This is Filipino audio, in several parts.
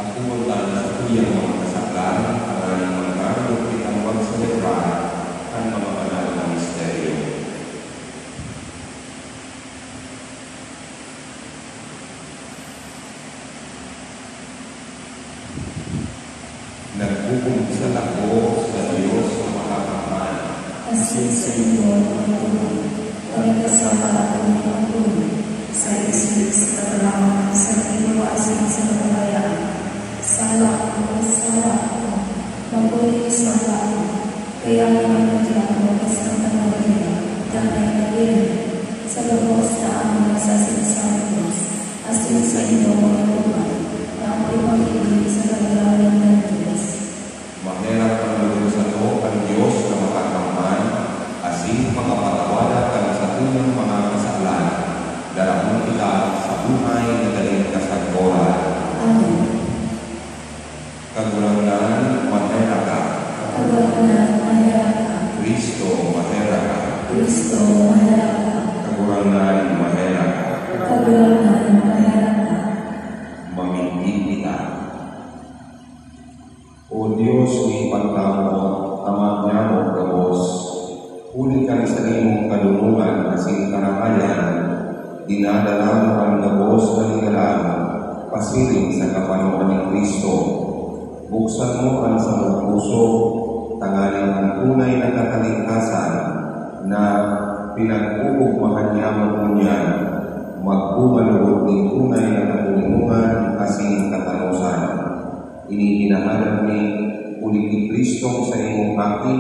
Ako mula sa tuyang mga kasaklan, ang magkaroon kitang magsalibra ang mga banal na misteryo. Nagpupunsal ako sa Diyos sa makakapan. Asin sa inyo ang tulong, pagkasama ang mga tulong, sa isip sa katalangan, sa inuwasin sa kabayaan. Sala ako, mabuhay sa ako, kaya naman ako isang tanawin, tanay na rin, sa lubos na aming sasinsanos, asin sa inyo mga tulong, na ako'y mag-ibig sa katalangan ng Diyos. Mahirap ang lulong sa to ang Diyos na makakampan, asin makapatawadak ang sa tuyang mga kasaklan, darapon kita sa buhay na daling kasagporan. Amen. Kagulangan, mahera ka. Kagulangan, mahera ka. Kristo, mahera ka. Kristo, mahera ka. Kagulangan, mahera ka. Kagulangan, mahera ka. Mamingin kita. O Diyos, ni pagkamot, amang niya mo gabos, huli ka sa imong kalunungan kasing karangayan, dinadala mo ang gabos na ligalan, pasiring sa kapanoan ni Kristo. Buksan mo ang sa puso, tangaling ang tunay na kataligtasan na pinag-uugmahan niya mo niyan, magbumalugod ng tunay na katulungan kasing katalusan. Inihinahanap ni ulit ni Kristo sa imong pati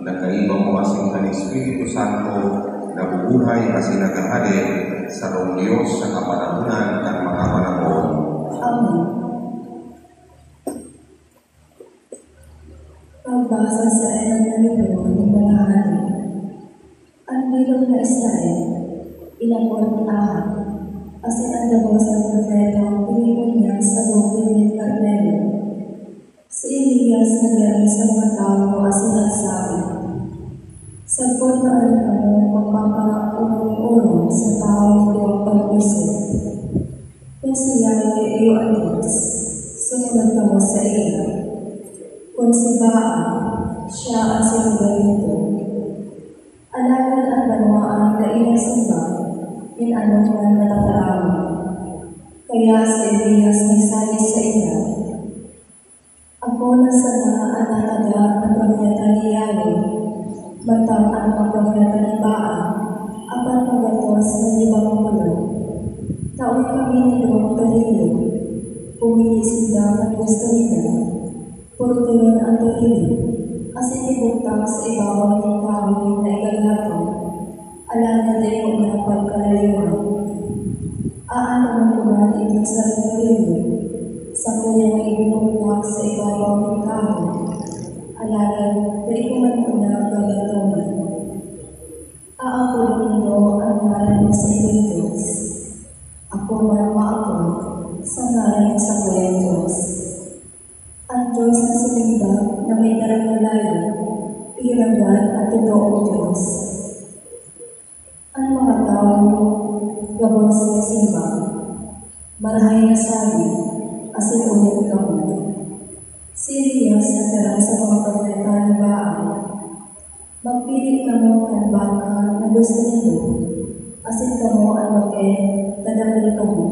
na kaibang mo kasing ang Espiritu Santo na bubuhay kasi nagahali sa rong Diyos sa kapanahunan ng mga panahon. Amen. Pagbasa sa ilang na libro ng mga hari. Ang bilog na Israel, inapon ni Ahab, asin ang dabos ng propetong pinipon niya sa bukid ng Carmelo. Si Elias nagyari sa mga tao asin ang sabi, "Sagpon na ang kamo magpapauurong sa taong ito pag-isip. Kung siya ay iyo ang Diyos, sumunod kamo sa iya. Kung si Baal, siya ang sinugal nito. Alagan ang banwaan na inasimba, in anong man natatarawan. Kaya si Elias nagsabi sa iya, ako na sana ang nataga ang propeta ni Yahweh, matang ang mga propeta ni Baal, apan pagatos ng ibang mulo. Taon kami ni Doong Talilo, pumili sila at gusto nila, purtulan ang Talilo, asin ibutang sa ibabaw ng kahoy na ikagato, alaga na yung ng pagkalayuan. Aan naman kuman ito sa Talilo, sa kanyang ibutang sa ibabaw ng kahoy, alaga na ikuman na gagatuman. Aakulong nito ang ngalan sa iyong Diyos. Ako marama ako sa ngalan sa kanyang Diyos. Ang Diyos na silimba na may karangalaya, irangal at totoong Diyos. Ang mga tao gabon sa simba, marahay na sabi, asin ulit kamo. Si Elias na tarang sa mga propeta ni Baal, magpili kamo ang baka na gusto ninyo, asin kamo ang tadakil kamo.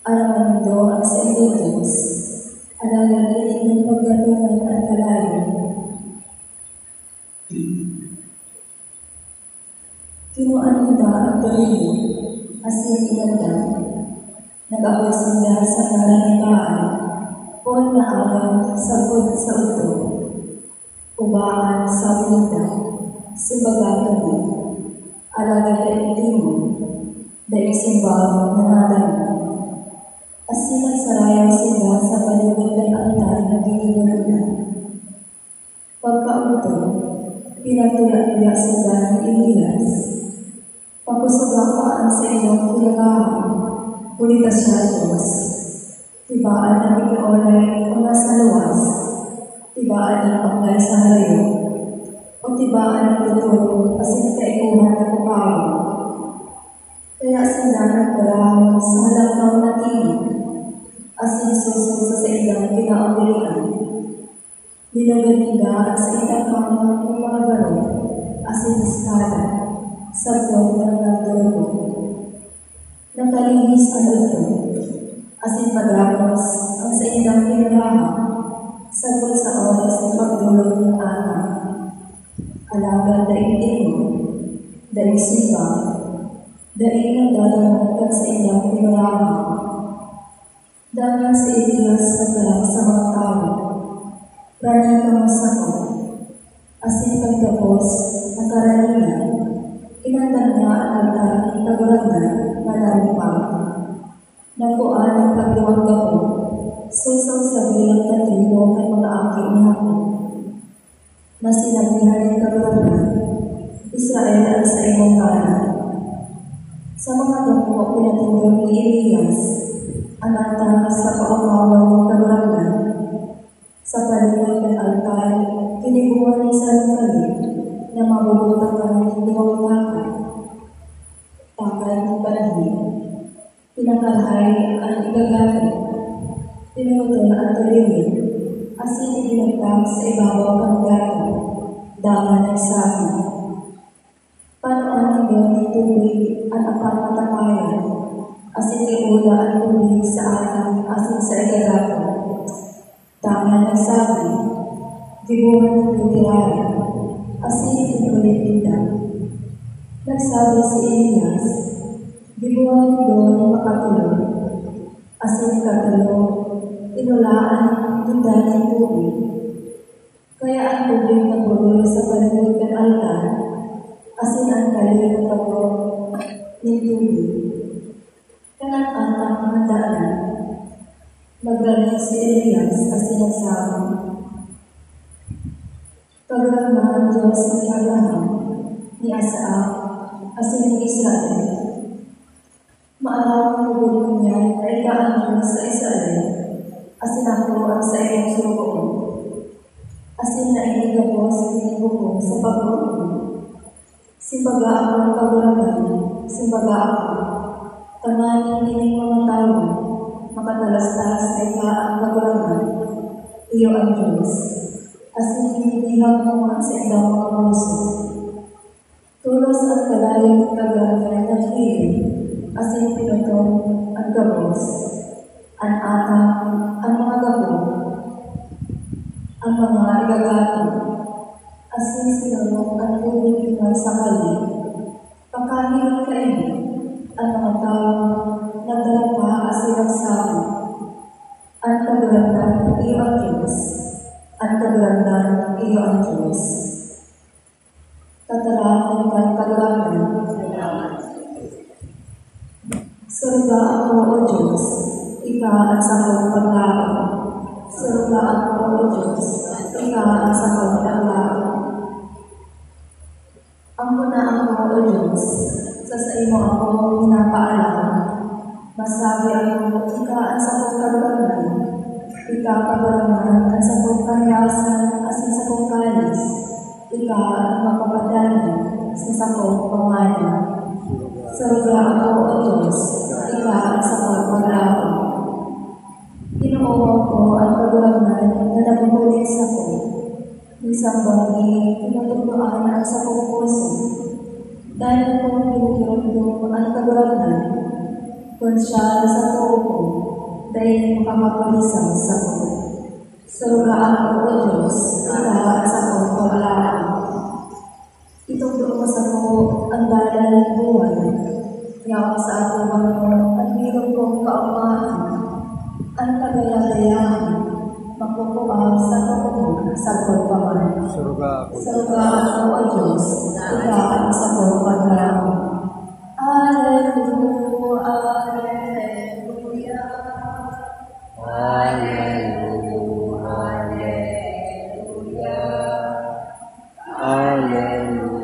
Araman nito ang sa iyo Diyos, alagang inig ng pagdatungan at kalayan. Kinuan nila ang Talilo, asin inanda, nag-awas nila sa ngalan ni Baal, o naagang sabod sa uto, ubaan sa pinita, sumbagaan din, alaga ka itimo, dahil simbang nanadama. Asin at sarayang sila sa palibot ng altar na binibunutan. Pagkauto, pinatuya-tuya sila ng Elias. Pagkusubakaan sa iyong kulagahan, kulita siya Diyos. Tibaan ang ikiolay o nasa luwas, tibaan ang paglay sa halayo, o tibaan ang tutulong asin kaikuhan ng upaw. Kaya sila nagdarahon sa halakaw na tingin, asin susog sa ilang pinaugalian. Nilaganida sa ilang kamang ng mga garo, asin iskada, sa buwan ng nagdurgo. Nakalinis ang ito, asin padapos ang sa ilang pinaraha, sagol sa oras ng pagdulog ng anak. Alaga daigdig mo, daig simba, daig ang dadamagdag sa ilang pinaraha. Dahil sa Elias na galak sa mga tao, rani ka masako, asin pagtapos ng karaniyan, inandang niya ang altar ng paguragnan na narupang. Nakuan ang pagluwag ako, susaw sa bilang katibo ng mga aking hako. Na sinabihan ng kaguragnan, Israel ang sa imong kanan. Sa mga dako pinatindog ni Elias, ang altar sa paumawan ng kaguragnan. Sa paligid ng altar, kinibuhan ni Sarukali na mabubutang kami ng diwang lakad. Takal ng panahon, pinakalhay ang igagamit, pinutol ang tulimin, asin ibinagtang sa ibabaw ng gato, daman ng sabi. Paano ang ng tubig ang apang-matapayan, asin iula ang tubig sa ating asin sa igagato. Daman ng sabi, dibuhan ng tutiraya, asin inulit nila. Nagsabi si Elias, dibuhan doon ng makatulog, asin katulog, inulaan ng dating tubig. Kaya ang tubig na bulo sa paligid ng altar, asin ang kalim ng pagod ng tubig. Kanang ang handaan, magranig si Elias asin nagsabi, Pagramang Diyos ni Abraham, ni Isaac, asin ni Israel. Maalaw ang pagulong niya ay kaanong sa Israel, asin ako ang sa iyong surukoon. Asin na inigabo sa pinibukong sa pagulong. Simbaga ako ang pagulagan, simbaga ako. Tanganin nining mga tao, makatalas-talas ay ka ang pagulagan. Iyo ang Diyos. Asin hinihang mo sa ilang mga puso. Tulos ang kalalim ng kagalan ng hiling, asin pinutong ang gabos, ang atang, ang mga gabo, ang mga igagato, asin sinulong ang tubig ng sakali, pagkahilang kainin, ang mga tao nagdalapa asin ang sabi, ang kagalan ng iyo ang Diyos, ang kagalan iyo ang Diyos. Tatalakon kang kagalan. Surga ako, O Diyos, ika at sa kong paglaon. Surga ako, O Diyos, ika at sa kong paglaon. Ang muna ako, O Diyos, sa imo ako pinapaalam. Masabi ako, ika at sa kong kagalan. Ika kagalan at sa kong kanyasan at sa kong kalis. Ika ang mapapadalan sa sakong pangalan. Surga ako, O Diyos, ika ang sakong paglaon. Inuuwaw ko ang kagulagnan na nagugulit sa ko. Isang bagay, pinatutuan ang sakong puso. Dahil ko pinutulog ang kagulagnan, kung siya sa tuo ko, dahil makapapulisan sa ko. Surga ako, O Diyos, ika ang sakong paglaon. Ituturo sa ko ang dalan ng buwan. Yaw sa ato Panginoon, ang hirap kong kaumahan, ang kagaya-gayahan, magkukuha sa kapatid sa pagpaman. Surga ako, O Diyos, ika ang sa pagpaglaon. Alleluia, Alleluia. Alleluia, Alleluia. Alleluia,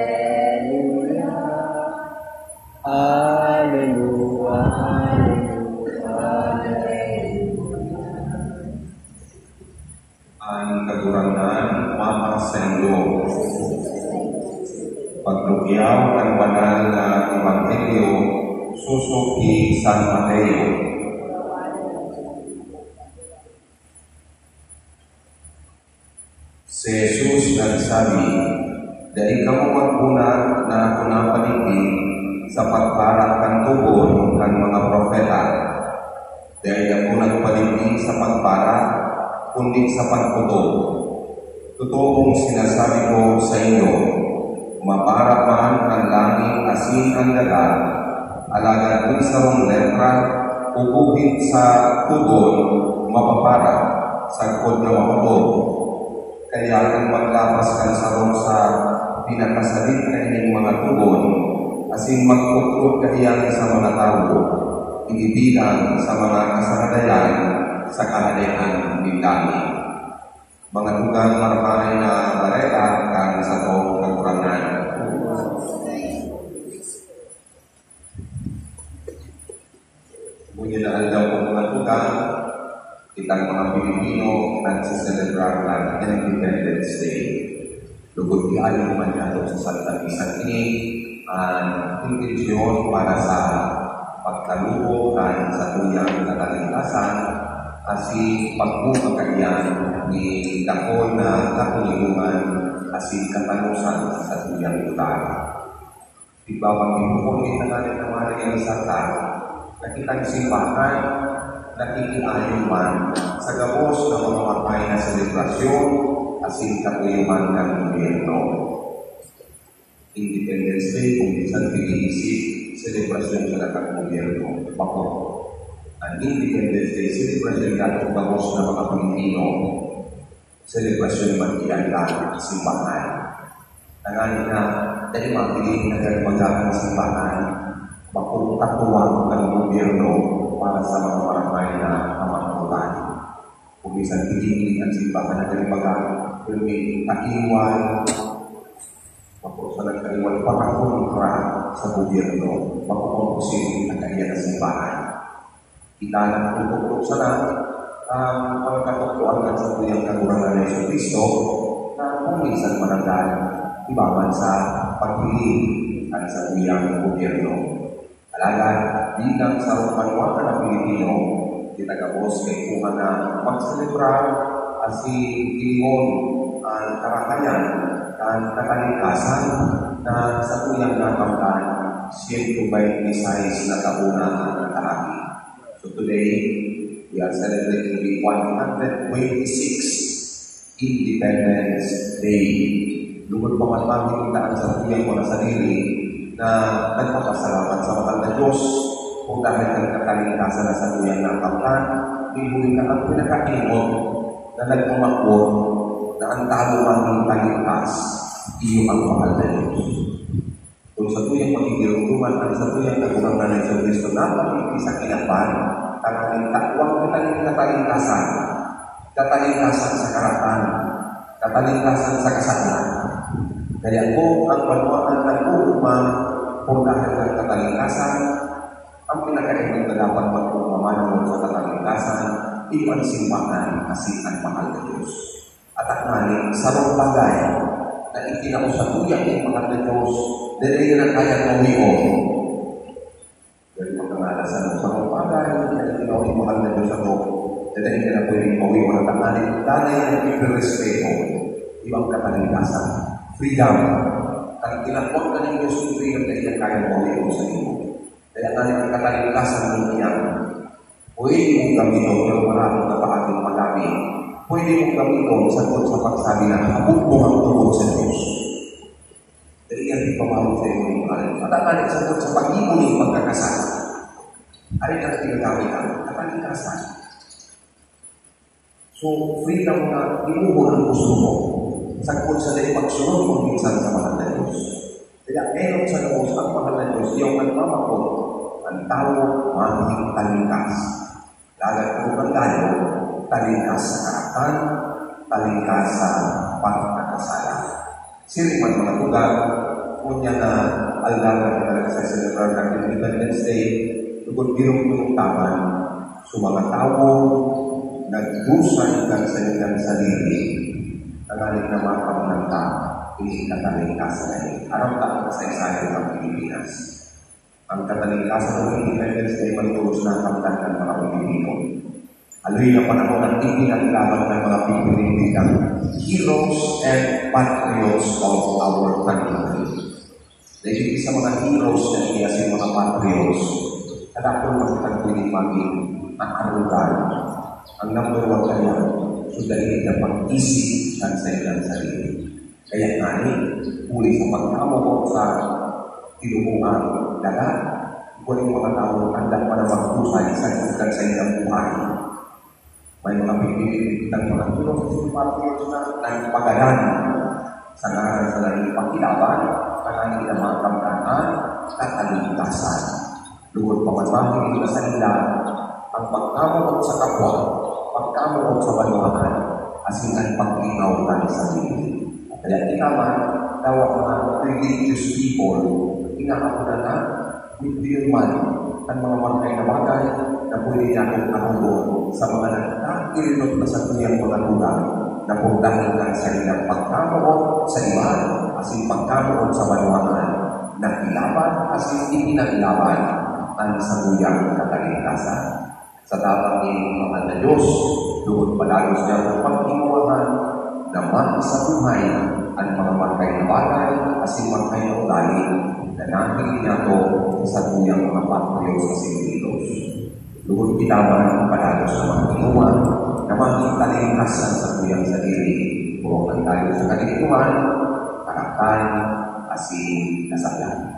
Alleluia. Alleluia, Alleluia. Ang kagurangnan, mapasendo. Paglugyaw ng banal na Ebanghelyo, susuki San Mateo. Si Jesus nagsabi, "Dahil ka mo maguna na ako napaligid sa pagparak ng tugon ng mga propeta. Dahil ako nagpaligid sa pagparak, kundi sa pagputol. Totoong sinasabi ko sa inyo, maparak man ang langit asin ang dagat, alagad ng sarong letra, ubuhin sa tugon, mapaparak, sagkod na maputol. Kaya kung maglapas kang sarong sa pinakasalit na inyong mga tugon, asin magputrod kahiyan sa mga tao, ibibilang sa mga kasagadayan sa kahalayan ng langit." Mga tugang marmay na bareta kan sa tong kakurangan. Ngunit na aldaw ng mga tugang, kitang mga Pilipino nagsiselebrar ng Independence Day. Lugod diyan naman nato sa Santa Misa ini ang intensyon para sa pagkalubo kan sa tuyang katalingkasan asi pagbuka kaniyan ni dakon na katulungan asi katanusan sa tuyang utara. Di bawang ibuhon ni tanganin ng mga realisata, nakitang simbahan, nakikiayon man sa gabos ng mga matay na selebrasyon asin katulungan ng gobyerno. Independence Day kung minsan piniisip, selebrasyon sa ng gobyerno. Bakit? Ang Independence Day, selebrasyon natin bagos na mga Pilipino, selebrasyon naman iyan dahil simbahan. Nanganin na, dahil mapili na dahil magagang simbahan, makukatuwang ng gobyerno para sa mga maramay na kamakulutan. Kung minsan piliin ang simbahan na dahil magagang, pero may takiwan, makusalan kaliwan pangakulutra sa gobyerno, makukusin ang kanya na simbahan. Kita na tututok sana ang pagkatutuan sa tuyang kagurangan ng Yesu Cristo na kung minsan mananggan ibaman sa pagpili at sa tuyang gobyerno. Alagad, bilang sa rumanwakan ng Pilipino, kitagabos kay kuha na magselebrar asi ilimon ang karakayan at katalingkasan na sa tuyang nakamtan 126 na tauna ang nakarami. So today, we are celebrating the 126 Independence Day. Lugod pa man makikitaan sa tuyang mga sarili na nagpapasalamat sa mahal na Diyos kung dahil ng katalingkasan na sa tuyang nakamtan, ibuhin na ang pinakaingon na nagpamakon na ang taluan ng talingkas, iyo ang mahal na Diyos. Kung sa tuyang magigiruntuman at sa tuyang kagurangan ng Yesu Cristo na sa kinapan, tanging takwang katalingkasan, katalingkasan sa karatan, katalingkasan sa kasalan. Kaya kung ang panuan ng umang kung dahil ng katalingkasan, ang pinakainong na dapat magpumamanon sa katalingkasan, iwan simbahan kasi ang mahal na Diyos. At akmanin, sa mga bagay na ikinausaguyan ng mahal na Diyos, dahil na kaya mawion. Dahil magkangalasan sa mga bagay na ikinausaguyan ng mahal na Diyos ako, dahil na pwedeng mawion at akmanin, dahil na ipirespeto, ibang katalingkasan, freedom. Ang tinakwag na ng Diyos yung freedom na iyan kaya mawion sa iyo. Kaya nga yung katalingkasan ng iyan, pwede mong gamiton ng maraming napakating madami. Pwede mong gamiton sa pagsabi na habog mo ang tungkol sa Diyos. Dahil yan di pamahal sa iyo ng mahal. Matatalit sa pag-ibon ng pagkakasal. Arin ang tinagamit ang katalingkasan. So, freedom na imuhon ang gusto mo. Sagkod sa dahil pagsunod mo minsan sa mahal na Diyos. Kaya meron sa loob ang mahal na Diyos, yung nagmamakot, ang tao maging talingkas. Lagat kung ang tayo, talingkas sa karatan, talingkas sa pagkakasala. Siliman mga lugar, kunya na aldagan na talaga sa celebrar ng Independence Day, tugod birong taman, so mga tao, nagdusan ng salitan sarili, nagalit na mga pamunanta, hindi katalingkasan na rin. Araw-araw sa isayan ng Pilipinas. Ang katalingkasan ng Independence Day, magtulos na ang kamtan ng mga Pilipino. Aloy na panahon ng ipinakilaban ng mga pipiling bilang heroes and patriots of our country. Dahil isa mga heroes na iniyasin mga patriots, kadapon makitang pwedeng maging ang arugan. Ang number one kaya, sundalin na pag-isip ng sa ilang sarili. Kaya nga uli sa pagkamo sa tinungungan dagat, kung yung mga tao handa pa na magpusay sa ilang buhay. May mga pipilitang mga tulong sa patriots na nagpagalan sa ngaran sa laking pagkilaban, kanang ilang mga kamtaan at aligtasan. Lugod pamatahin nila sa nila ang pagkamukot sa kapwa, pagkamukot sa baluhan, asin ang pag-ingaw ng sarili. Kaya tinaman, daw mga religious people, inaakunan na with real money ang mga markay na bagay na pwede natin arugon sa mga nagkakirinot na sa tuyang mga lugar na kung dahil ng sarilang pagkamukot sa iba, asin pagkamukot sa baluhan, nakilaban asin ipinakilaban ang sabuyang kataligtasan. Sa dapat ni mga na Diyos, doon palagos niya ang pag-imuwahan na sa buhay ang mga markay na bagay asin markay na ugali na natin niya ito sa tuyang mga patriots sa Pilipinos. Doon kitaman ang palagos na mga inuwan na maging kaligtasan sa tuyang sarili. Kung ang tayo sa kaligtuhan, karaktan, asin nasaklan.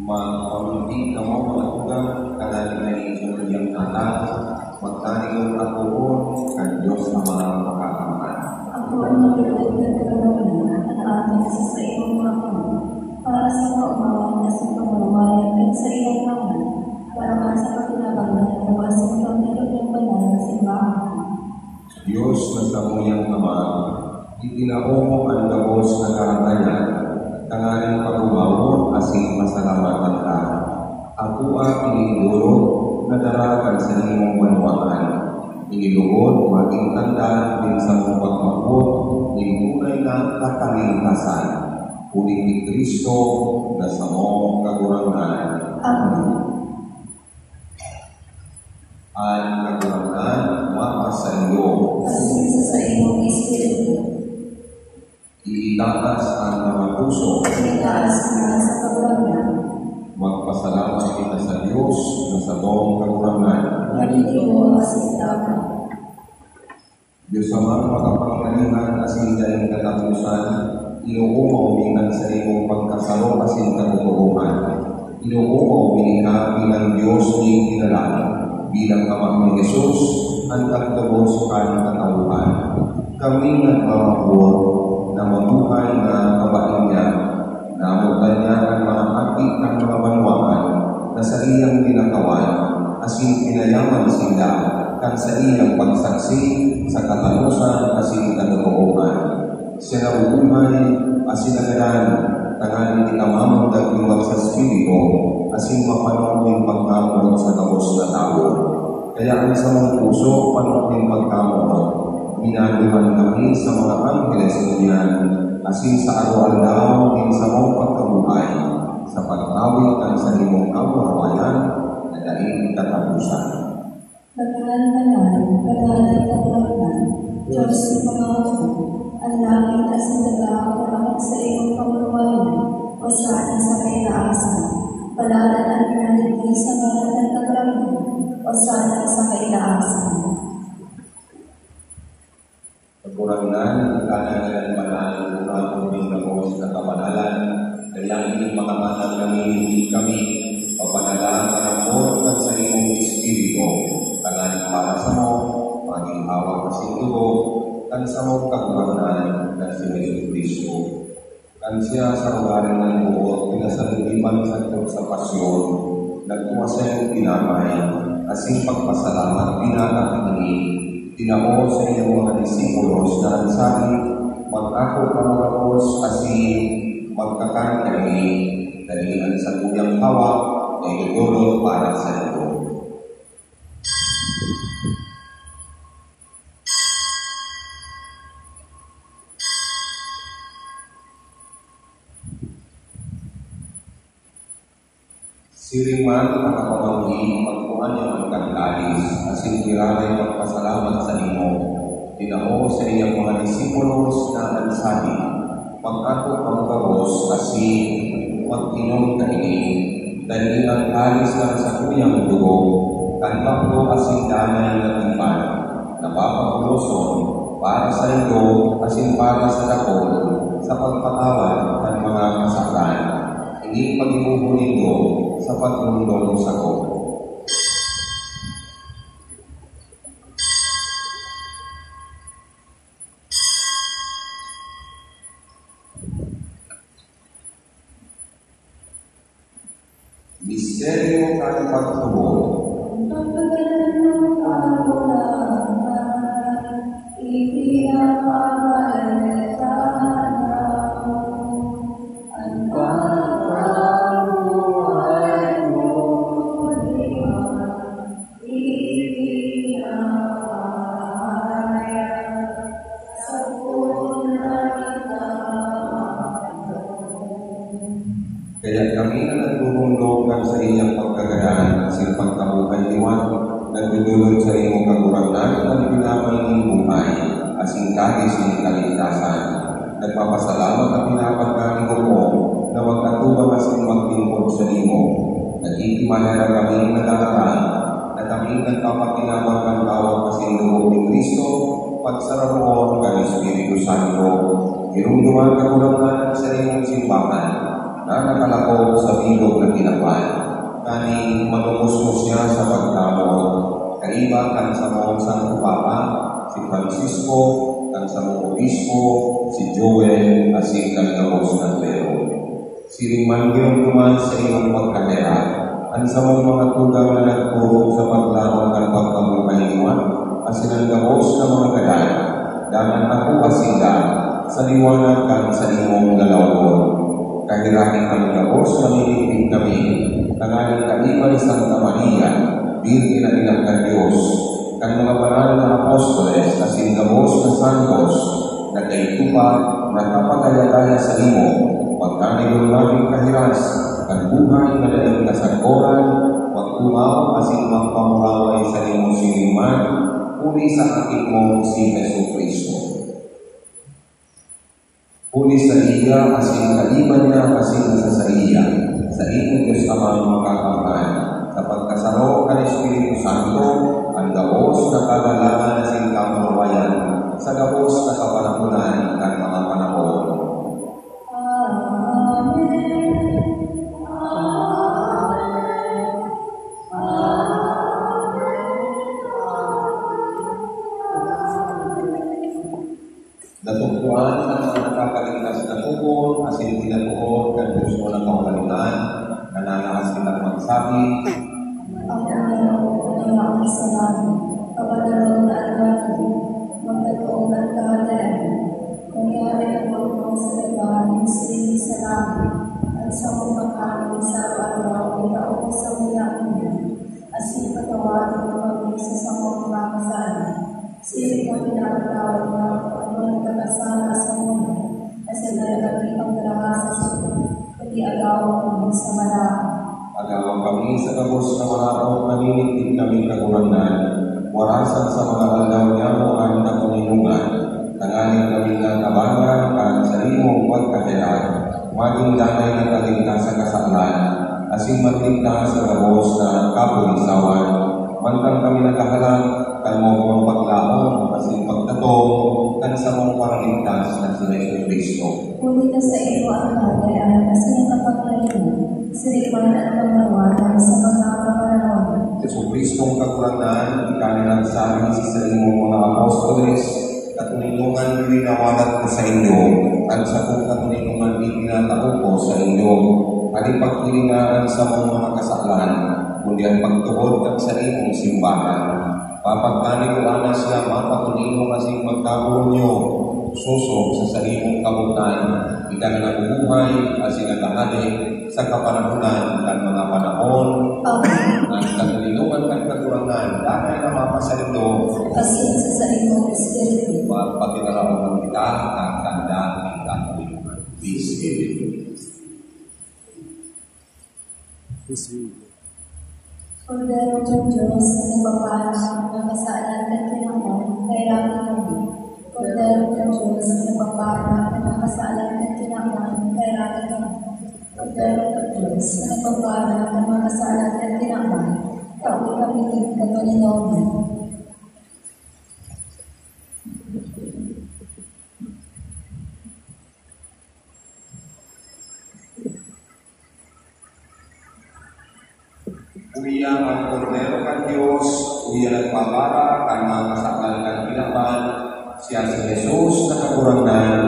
Magpamulti ka mo matugang kanaling na inyong iyang anak, magtaningong akuhon kan Diyos na mga makakaman. Ako ang magiging nagkakaroon at amin sa iyong mga para sa kaumawan na sa pamamayan at sa iyong naman, para man sa pakinabang na nagawas sa pamilog ng banal na simbahan. Diyos na sa muyang Ama, itinaong ang gabos na karangayan, tangaling pag-umawon asin masalamatan ka. Ako ang iniguro na daragan sa iyong banwaan. Iniluhod, maging tanda din sa mong pagmabot, ninunay na katalingkasan. Kulit ni Kristo na sa mong kagurangan. Amen. Ang kagurangan, mapasa iyo. Asin sa iyong espiritu. Iitatas ang mga puso. Itaas na sa kagurangan. Magpasalamat kita sa Diyos na sa buong kagurangan. Marito asintama. Diyos Ama, makapangyarihan asin dahil katapusan, inuumaw bilang sa iyong pagkasalo asin katuturuan. Inuumaw bilang bilang Diyos ni kinalala, bilang Ama ni Jesus, ang kagtubos ang katauhan. Kami nagmamahor na mabuhay na kabain niya, na amutan niya ang mga hati ng mga banwaan na sa iyang pinakawan, asin pinayaman sila kan sa iyang pagsaksi sa katalusan asin katotoohan. Sila uumay asin agaran, tangan kita Espiritu, asing mapanong ng pagkamot sa gabos na tao. Kaya ang samang puso, panong ng pagkamot, minaduhan kami sa mga angheles niyan, asing sa araw-araw ng samang pagkabuhay, sa pagtawid ng sa limong kawawayan na daing katapusan. Pagkalantanan, pagkalantanan, Diyos sa pangako, ang langit at sa daga, sa iyong pamuluwayan, o saan sa kaitaasan, palalan ang pinanagin sa mga nagtagramo, o saan sa kaitaasan. Pagkurangan, ang kanalan manalang umatong ng gabos na kabanalan, kaya ining mga matang namimili kami, papanalaan ka ng mo at sa iyong Espiritu, tanganin para sa mo, maging hawak sa dugo, kan sa mong kakurangan na si Jesucristo. Kan siya sa lugarin ng buot, pinasalulipan sa pasyon, nagkuha sa iyong pinamay, asing pagpasalamat, pinakakini, tinamo sa iyong mga disipulos na ansabi, mag-ako ka mga Diyos, asing magkakantali, dahil ang sa kuyang hawak, ay idulog para sa iyo. Siriman nakapamanggi, magkuhan niya ang kanlalis, asing kiramay magpasalamat sa imo. Tinao sa iyang mga disipulos na ansabi, mag-ako pagkabos, asing mag-inom ka ini, dahil ang alis lang sa kuyang dugo, kanpak ko asing danay na iman, napapaguloson, para sa iyo, asing para sa dakol, sa pagpatawad ng mga kasalanan. Hindi pag-imuhunin ko sa pagmundong sa ko. Misteryo ng pagtubo. Kaya kami na nagdudulog sa iyang pagkagayaan sa pagkabuhay iwan, nagdudulog sa iyong kagurangan at pinamay ng buhay, asing kahit sa kaligtasan. Nagpapasalamat at pinapagkaling ko na magkatubang asing magtingkod sa imo. Nagkikimala na kami nadaraan na kami nagpapakinabang ng tawag kasing loob ni Kristo, pagsararoon ng Espiritu Santo, irunduman kagurangan sa iyong simbahan, na nakalakot sa bilog na tinapan, kaning manungusmos niya sa pagkamot, kaiba kan sa mga Santo Papa, si Francisco, kan sa mga Obispo, si Joel, asing kagawos ng Pero. Siriman naman sa iyong pagkakaya, ang sa mga tugang na nagturo sa paglaman ng pagkabuhay iwan, asin ang gawos ng mga gadan, danan ako asila, sa liwanag kan sa imong galawon. Kahirahin kami gabos, namimigpig kami, tanganin kami ni Santa Maria, Virgen na ilang ka Diyos, kan mga banal na apostoles, kasing gabos na santos, na kaitupa, na kapagaya-gaya sa imo, pagkanigol namin kahiras, kan buhay na daling kasagkoran, magtumaw, kasing magpamulaway sa imo siniman, uli sa ating mong si Jesucristo. Uli sa iya, kasing kaliban niya, kasing nasa sa iya, sa iyong Diyos Amang makakampan, sa pagkasaro ng Espiritu Santo, ang gabos na kagalangan na sing kamuwayan, sa gabos na kapanahunan ng mga panahon. Natungkuan ang mga nakakaligtas na tukol, asin tinatuon, kan gusto ng kaulalunan, nananaas nilang magsabi, Ang Panginoon ay ang kasalanan, kapadalaw na alwati, magkatoong ng kahalaan, nangyari ang pagpang sa labahan, sinig sa langit, at sa kumakain sa Iagaw kami sa marami. Agawan kami sa gabos na maraot, naninigdig kami kagurangan, warasan sa mga aldaw niya mo ang nakuninungan, tanganin kami ng kabangan, ang salimong pagkahirap, maging damay na kaligtas sa kasalan, asing magligtas sa gabos na kapulisawan, mantang kami nagkahalang, kan mo kong paglaon, asing pagtatong, kan sa mong paraligtas na si Kristo. Ngunit na sa iyo ang bagay kasi ang kapangyarihan, siripan at paglawanan sa mga kapanahon. Yesu Kristong kakulangan, ikanilang sabi si salimong mga apostoles, katuninungan pininawalat ko sa inyo, at sa kong katuninungan ipinatao ko sa inyo, at ipagkilingaan sa mga kasalan, kundi ang pagtuhod ng salimong simbahan. Papagkaniwala siya, mapatunin kasing magkabuo niyo, susok sa salimong kabutan, ikan na bubuhay, asing nagahali sa kapanahunan ng mga panahon, ang katulinungan ng katurangan, dahil na mapasalindo, Asin sa salimong espiritu. pagpapinarawan kita ang tanda ng katulinungan. Peace be with you. Kordero ng Diyos na nagpapalang ng kasalan at kinamon, kailangin kami. Kordero ng Diyos na nagpapalang ng kasalan at kinamon, kailangin kami. Kordero ng Diyos na nagpapalang ng mga kasalan at kinamon, kauli kami ng katuninungan. Uya ang kordero kan Diyos, uya nagpapara kan mga kasalan kan pinapan, siya si Jesus na kakurangan,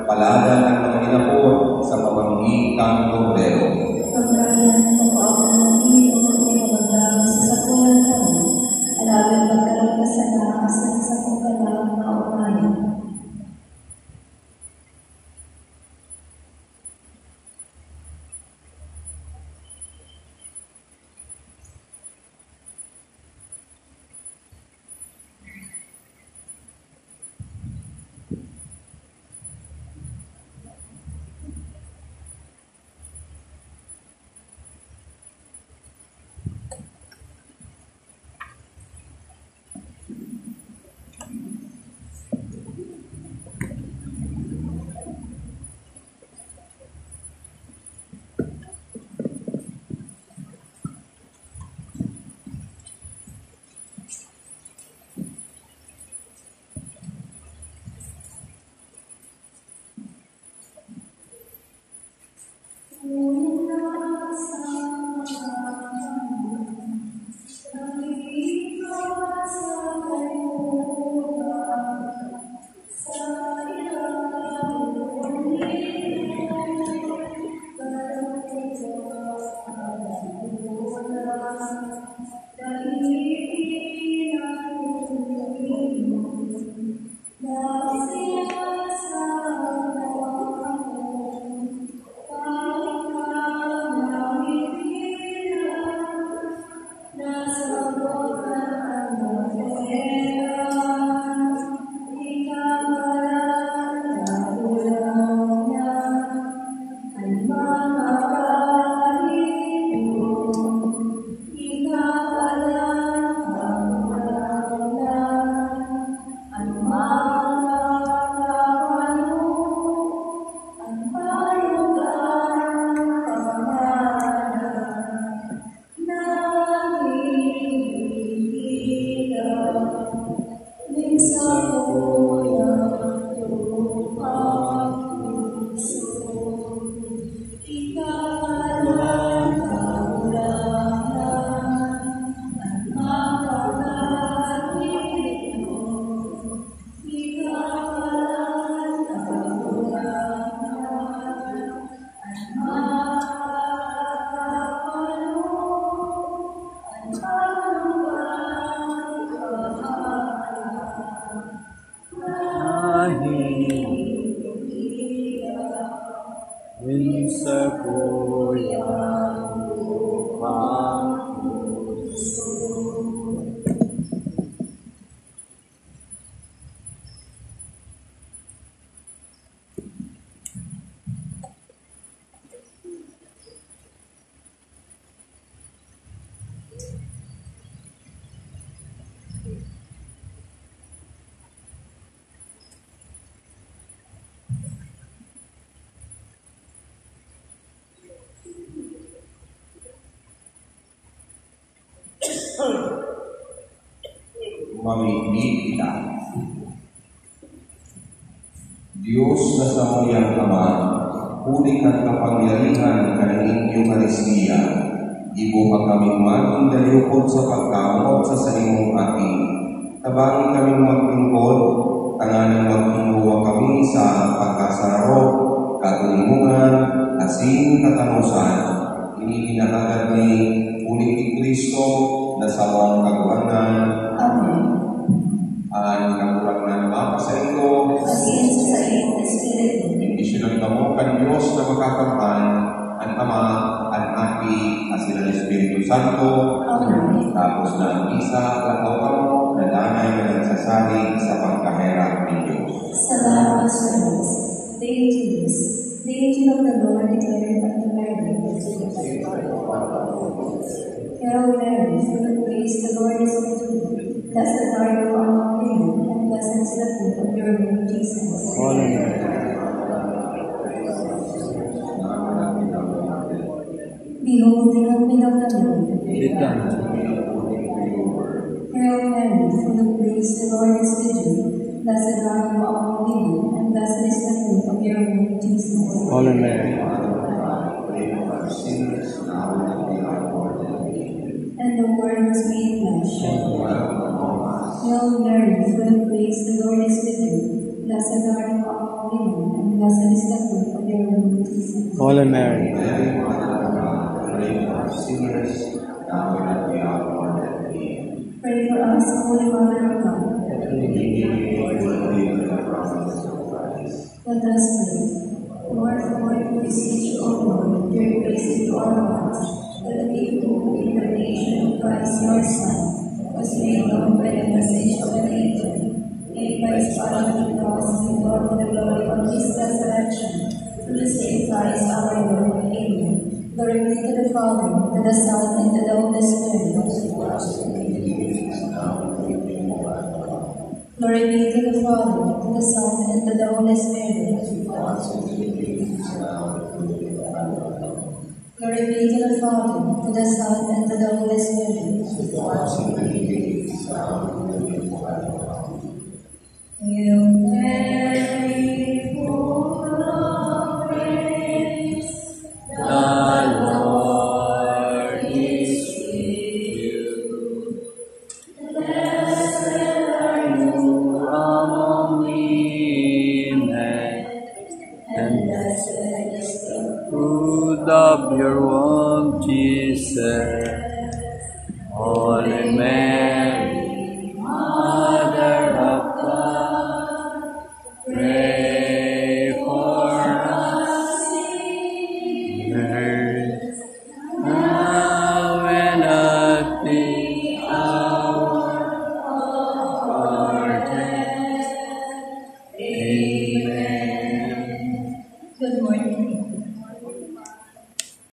palada ng mga inapod sa pamanggi kang kordero. Pagkakalan ng pag-aawang ng mga sa sakulan kami, alagad magkaroon ka sa naasan sa pagkalang na umayan. mamimili kita. Diyos na sa muyang Ama, huli kang kapangyarihan ka ng inyong Eucharistia, ibuha kaming maging daliyukod sa pagkamot sa imong ating. Tabangin kaming maglingkod, tanganang maghinguwa kami sa pagkasaro, katulimungan, asin katanusan. Inihinahagad ni ulit ni Kristo na sawang kagulanan. Amen. Ang kagulanan mapasayo, Asin sa iyong Espiritu. hindi silang kamo kan Diyos na makakampan, ang Ama, ang Api, asin ang Espiritu Santo. Amen. Tapos na ang isa, lakaw kamo, na danay na nagsasalig sa pagkaherap ng Diyos. Salamat sa Diyos. Deities, the angel of the Lord declared unto Mary, Hail Mary, full of grace, the Lord is with you. Blessed are you among women, and blessed is the fruit of your womb, Jesus. Holy Behold, the opening of the Lord. Hail Mary, full of grace, the Lord is with you. Blessed are you among women, and blessed is the fruit of your womb, Jesus. Holy Mary, And the Word was made flesh. Hail Mary, full of grace, the Lord is with you. Blessed are you among women, and blessed is the fruit of your womb, Jesus. Holy Mary, Pray for us, Holy Mother of God. Let us pray. Lord, we beseech, O Lord, your grace into our hearts, that the people incarnation of Christ, your Son, was made known by the message of an angel, made by his body on the cross, and brought to the glory of his resurrection, through the same Christ our Lord. Amen. Glory be to the Father, to the Son, and to the Holy Spirit. Glory be to the Father, to the Son, and to the Holy Spirit. Glory be to the Father, to the Son, and to the Holy Spirit. Hail Mary, full of grace, the Lord is with you. Blessed are you among women, and blessed is the fruit of your womb, Jesus. Holy Mary,